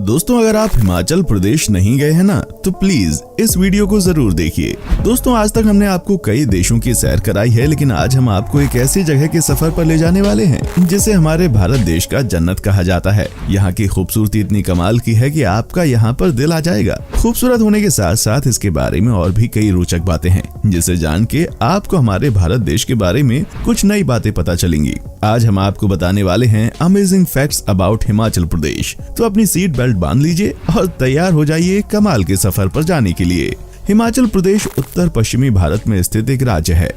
दोस्तों अगर आप हिमाचल प्रदेश नहीं गए हैं ना तो प्लीज इस वीडियो को जरूर देखिए। दोस्तों आज तक हमने आपको कई देशों की सैर कराई है, लेकिन आज हम आपको एक ऐसी जगह के सफर पर ले जाने वाले हैं जिसे हमारे भारत देश का जन्नत कहा जाता है। यहाँ की खूबसूरती इतनी कमाल की है कि आपका यहाँ पर दिल आ जाएगा। खूबसूरत होने के साथ साथ इसके बारे में और भी कई रोचक बातें हैं जिसे जान के आपको हमारे भारत देश के बारे में कुछ नई बातें पता चलेंगी। आज हम आपको बताने वाले हैं amazing facts about Himachal Pradesh. तो अपनी सीट बेल्ट बांध लीजिए और तैयार हो जाइए कमाल के सफर पर जाने के लिए। हिमाचल प्रदेश उत्तर पश्चिमी भारत में स्थित एक राज्य है।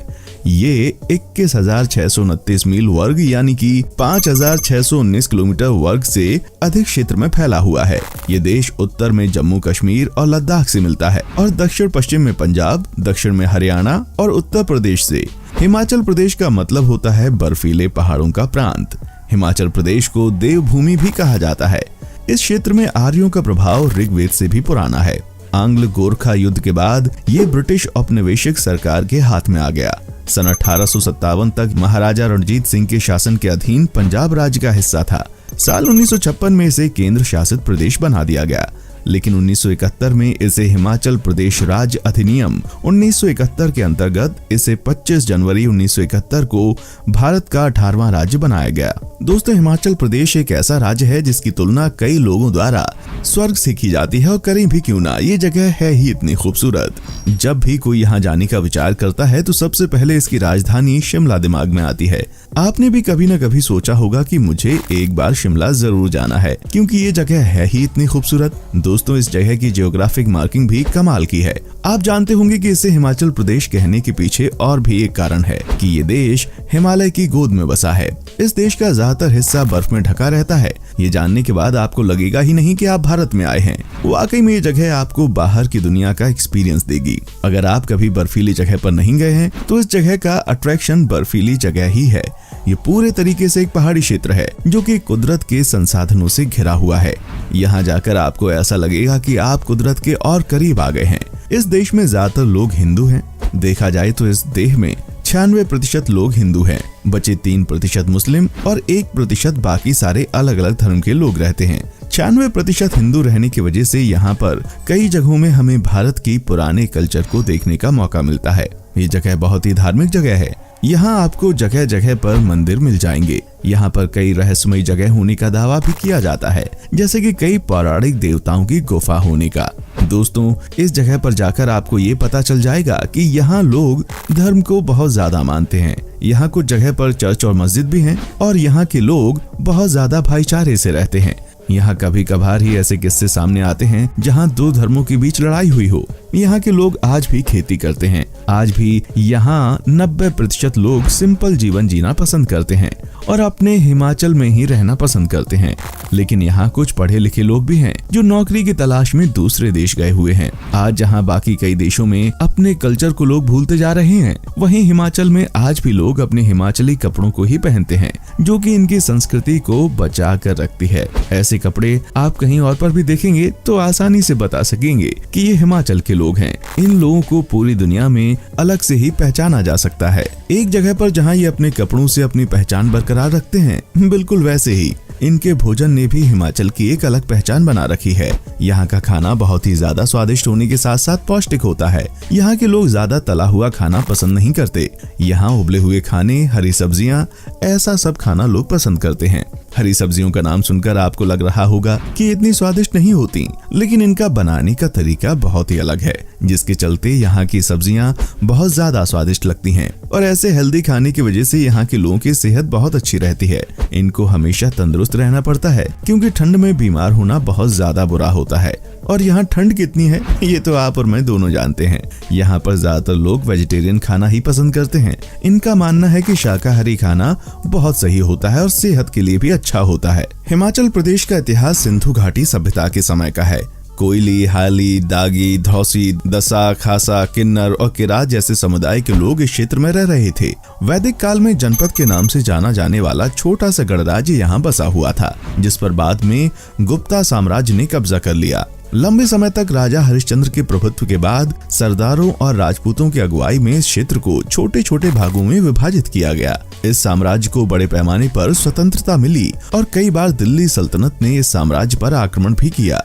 ये 21,629 मील वर्ग यानी कि 5,619 किलोमीटर वर्ग से अधिक क्षेत्र में फैला हुआ है। ये देश उत्तर में जम्मू कश्मीर और लद्दाख से मिलता है और दक्षिण पश्चिम में पंजाब, दक्षिण में हरियाणा और उत्तर प्रदेश से। हिमाचल प्रदेश का मतलब होता है बर्फीले पहाड़ों का प्रांत। हिमाचल प्रदेश को देवभूमि भी कहा जाता है। इस क्षेत्र में आर्यों का प्रभाव ऋग्वेद से भी पुराना है। आंग्ल गोरखा युद्ध के बाद ये ब्रिटिश औपनिवेशिक सरकार के हाथ में आ गया। सन 1857 तक महाराजा रणजीत सिंह के शासन के अधीन पंजाब राज्य का हिस्सा था। साल 1956 में इसे केंद्र शासित प्रदेश बना दिया गया, लेकिन 1971 में इसे हिमाचल प्रदेश राज्य अधिनियम 1971 के अंतर्गत इसे 25 जनवरी 1971 को भारत का 18वां राज्य बनाया गया। दोस्तों हिमाचल प्रदेश एक ऐसा राज्य है जिसकी तुलना कई लोगों द्वारा स्वर्ग से की जाती है, और करें भी क्यों ना, ये जगह है ही इतनी खूबसूरत। जब भी कोई यहाँ जाने का विचार करता है तो सबसे पहले इसकी राजधानी शिमला दिमाग में आती है। आपने भी कभी न कभी सोचा होगा कि मुझे एक बार शिमला जरूर जाना है, क्योंकि ये जगह है ही इतनी खूबसूरत। दोस्तों इस जगह की जियोग्राफिक मार्किंग भी कमाल की है। आप जानते होंगे कि इसे हिमाचल प्रदेश कहने के पीछे और भी एक कारण है कि ये देश हिमालय की गोद में बसा है। इस देश का ज्यादातर हिस्सा बर्फ में ढका रहता है। ये जानने के बाद आपको लगेगा ही नहीं कि आप भारत में आए हैं। वाकई में ये जगह आपको बाहर की दुनिया का एक्सपीरियंस देगी। अगर आप कभी बर्फीली जगह पर नहीं गए हैं तो इस जगह का अट्रैक्शन बर्फीली जगह ही है। ये पूरे तरीके से एक पहाड़ी क्षेत्र है जो कि कुदरत के संसाधनों से घिरा हुआ है। यहाँ जाकर आपको ऐसा लगेगा कि आप कुदरत के और करीब आ गए हैं। इस देश में ज्यादातर लोग हिंदू हैं। देखा जाए तो इस देश में 96% लोग हिंदू हैं, बचे 3% मुस्लिम और 1% बाकी सारे अलग अलग धर्म के लोग रहते हैं। 96% हिंदू रहने की वजह से यहाँ पर कई जगहों में हमें भारत की पुराने कल्चर को देखने का मौका मिलता है। ये जगह बहुत ही धार्मिक जगह है। यहाँ आपको जगह जगह पर मंदिर मिल जाएंगे। यहाँ पर कई रहस्यमयी जगह होने का दावा भी किया जाता है, जैसे कि कई पौराणिक देवताओं की गुफा होने का। दोस्तों इस जगह पर जाकर आपको ये पता चल जाएगा कि यहाँ लोग धर्म को बहुत ज्यादा मानते हैं। यहाँ कुछ जगह पर चर्च और मस्जिद भी हैं और यहाँ के लोग बहुत ज्यादा भाईचारे से रहते हैं। यहाँ कभी कभार ही ऐसे किस्से सामने आते हैं जहाँ दो धर्मों के बीच लड़ाई हुई हो। यहाँ के लोग आज भी खेती करते हैं। आज भी यहाँ 90% लोग सिंपल जीवन जीना पसंद करते हैं और अपने हिमाचल में ही रहना पसंद करते हैं। लेकिन यहाँ कुछ पढ़े लिखे लोग भी हैं जो नौकरी की तलाश में दूसरे देश गए हुए हैं। आज जहाँ बाकी कई देशों में अपने कल्चर को लोग भूलते जा रहे हैं, वहीं हिमाचल में आज भी लोग अपने हिमाचली कपड़ों को ही पहनते हैं, जो कि इनकी संस्कृति को बचा कर रखती है। ऐसे कपड़े आप कहीं और पर भी देखेंगे तो आसानी से बता सकेंगे कि ये हिमाचल के लोग हैं। इन लोगों को पूरी दुनिया में अलग से ही पहचाना जा सकता है। एक जगह पर जहाँ ये अपने कपड़ों से अपनी पहचान बरकरार रखते हैं, बिल्कुल वैसे ही इनके भोजन ने भी हिमाचल की एक अलग पहचान बना रखी है। यहाँ का खाना बहुत ही ज्यादा स्वादिष्ट होने के साथ साथ पौष्टिक होता है। यहाँ के लोग ज्यादा तला हुआ खाना पसंद नहीं करते। यहाँ उबले हुए खाने, हरी सब्जियाँ, ऐसा सब खाना लोग पसंद करते हैं। हरी सब्जियों का नाम सुनकर आपको लग रहा होगा कि इतनी स्वादिष्ट नहीं होती, लेकिन इनका बनाने का तरीका बहुत ही अलग है, जिसके चलते यहाँ की सब्जियाँ बहुत ज्यादा स्वादिष्ट लगती हैं। और ऐसे हेल्दी खाने की वजह से यहाँ के लोगों की सेहत बहुत अच्छी रहती है। इनको हमेशा तंदुरुस्त रहना पड़ता है, क्योंकि ठंड में बीमार होना बहुत ज्यादा बुरा होता है। और यहाँ ठंड कितनी है ये तो आप और मैं दोनों जानते हैं। यहाँ पर ज्यादातर लोग वेजिटेरियन खाना ही पसंद करते हैं। इनका मानना है कि शाकाहारी खाना बहुत सही होता है और सेहत के लिए भी अच्छा होता है। हिमाचल प्रदेश का इतिहास सिंधु घाटी सभ्यता के समय का है। कोयली, हाली, दागी, धौसी, दसा, खासा, किन्नर और किरात जैसे समुदाय के लोग इस क्षेत्र में रह रहे थे। वैदिक काल में जनपद के नाम से जाना जाने वाला छोटा सा गणराज्य यहाँ बसा हुआ था, जिस पर बाद में गुप्ता साम्राज्य ने कब्जा कर लिया। लंबे समय तक राजा हरिश्चंद्र के प्रभुत्व के बाद सरदारों और राजपूतों की अगुवाई में इस क्षेत्र को छोटे छोटे भागों में विभाजित किया गया। इस साम्राज्य को बड़े पैमाने पर स्वतंत्रता मिली और कई बार दिल्ली सल्तनत ने इस साम्राज्य पर आक्रमण भी किया।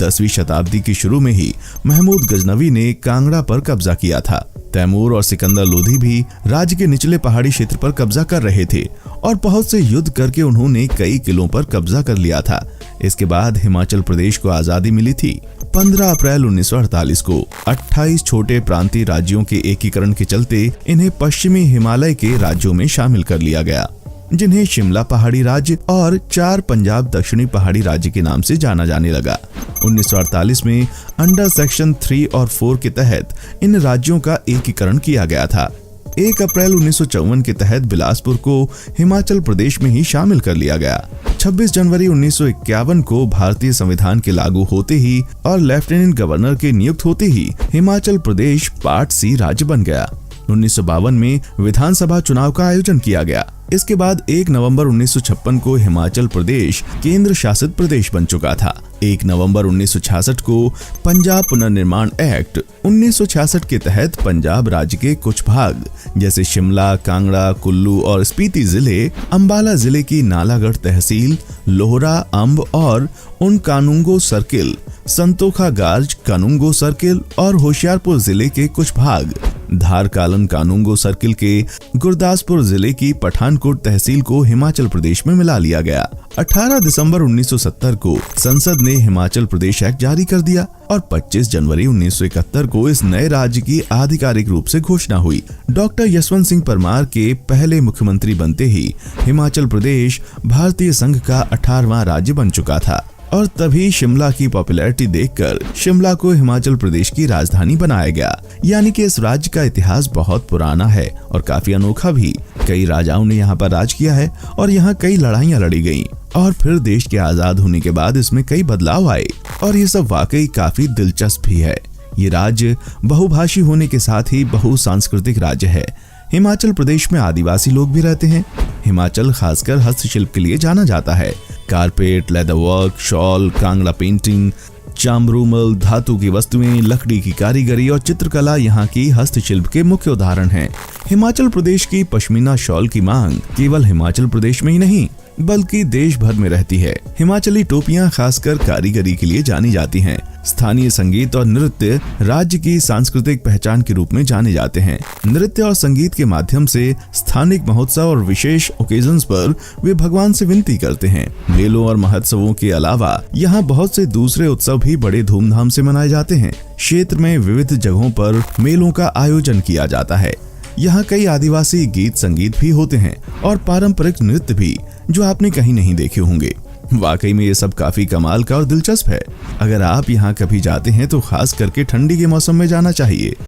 10वीं शताब्दी के शुरू में ही महमूद गजनवी ने कांगड़ा पर कब्जा किया था। तैमूर और सिकंदर लोधी भी राज्य के निचले पहाड़ी क्षेत्र पर कब्जा कर रहे थे और बहुत से युद्ध करके उन्होंने कई किलों पर कब्जा कर लिया था। इसके बाद हिमाचल प्रदेश को आजादी मिली थी। 15 अप्रैल 1948 को 28 छोटे प्रांतीय राज्यों के एकीकरण के चलते इन्हें पश्चिमी हिमालय के राज्यों में शामिल कर लिया गया, जिन्हें शिमला पहाड़ी राज्य और 4 पंजाब दक्षिणी पहाड़ी राज्य के नाम से जाना जाने लगा। 1948 में अंडर सेक्शन 3 और 4 के तहत इन राज्यों का एकीकरण किया गया था। 1 अप्रैल 1954 के तहत बिलासपुर को हिमाचल प्रदेश में ही शामिल कर लिया गया। 26 जनवरी 1951 को भारतीय संविधान के लागू होते ही और लेफ्टिनेंट गवर्नर के नियुक्त होते ही हिमाचल प्रदेश पार्ट सी राज्य बन गया। 1952 में विधानसभा चुनाव का आयोजन किया गया। इसके बाद 1 नवंबर 1956 को हिमाचल प्रदेश केंद्र शासित प्रदेश बन चुका था। 1 नवंबर 1966 को पंजाब पुनर्निर्माण एक्ट 1966 के तहत पंजाब राज्य के कुछ भाग जैसे शिमला, कांगड़ा, कुल्लू और स्पीति जिले, अंबाला जिले की नालागढ़ तहसील, लोहरा, अंब और उन कानूंगो सर्किल, संतोखा गार्ज कानूंगो सर्किल और होशियारपुर जिले के कुछ भाग, धार कालन कानूंगो सर्किल के गुरदासपुर जिले की पठानकोट तहसील को हिमाचल प्रदेश में मिला लिया गया। 18 दिसंबर 1970 को संसद ने हिमाचल प्रदेश एक्ट जारी कर दिया और 25 जनवरी 1971 को इस नए राज्य की आधिकारिक रूप से घोषणा हुई। डॉक्टर यशवंत सिंह परमार के पहले मुख्यमंत्री बनते ही हिमाचल प्रदेश भारतीय संघ का 18वां राज्य बन चुका था और तभी शिमला की पॉपुलैरिटी देखकर शिमला को हिमाचल प्रदेश की राजधानी बनाया गया। यानी कि इस राज्य का इतिहास बहुत पुराना है और काफी अनोखा भी। कई राजाओं ने यहाँ पर राज किया है और यहाँ कई लड़ाइयाँ लड़ी गईं और फिर देश के आजाद होने के बाद इसमें कई बदलाव आए और ये सब वाकई काफी दिलचस्प भी है। ये राज्य बहुभाषी होने के साथ ही बहुसांस्कृतिक राज्य है। हिमाचल प्रदेश में आदिवासी लोग भी रहते हैं। हिमाचल खासकर हस्तशिल्प के लिए जाना जाता है। Carpet, leather work, shawl, Kangra painting, चामरूमल, धातु की वस्तुएं, लकड़ी की कारीगरी और चित्रकला यहाँ की हस्तशिल्प के मुख्य उदाहरण हैं। हिमाचल प्रदेश की पश्मीना शॉल की मांग केवल हिमाचल प्रदेश में ही नहीं बल्कि देश भर में रहती है। हिमाचली टोपियां खासकर कारीगरी के लिए जानी जाती हैं। स्थानीय संगीत और नृत्य राज्य की सांस्कृतिक पहचान के रूप में जाने जाते हैं। नृत्य और संगीत के माध्यम से स्थानिक महोत्सव और विशेष ओकेजन्स पर वे भगवान से विनती करते हैं। मेलों और महोत्सवों के अलावा यहाँ बहुत से दूसरे उत्सव भी बड़े धूमधाम से मनाए जाते हैं। क्षेत्र में विविध जगहों पर मेलों का आयोजन किया जाता है। यहाँ कई आदिवासी गीत संगीत भी होते हैं और पारंपरिक नृत्य भी जो आपने कहीं नहीं देखे होंगे। वाकई में ये सब काफी कमाल का और दिलचस्प है। अगर आप यहाँ कभी जाते हैं तो खास करके ठंडी के मौसम में जाना चाहिए।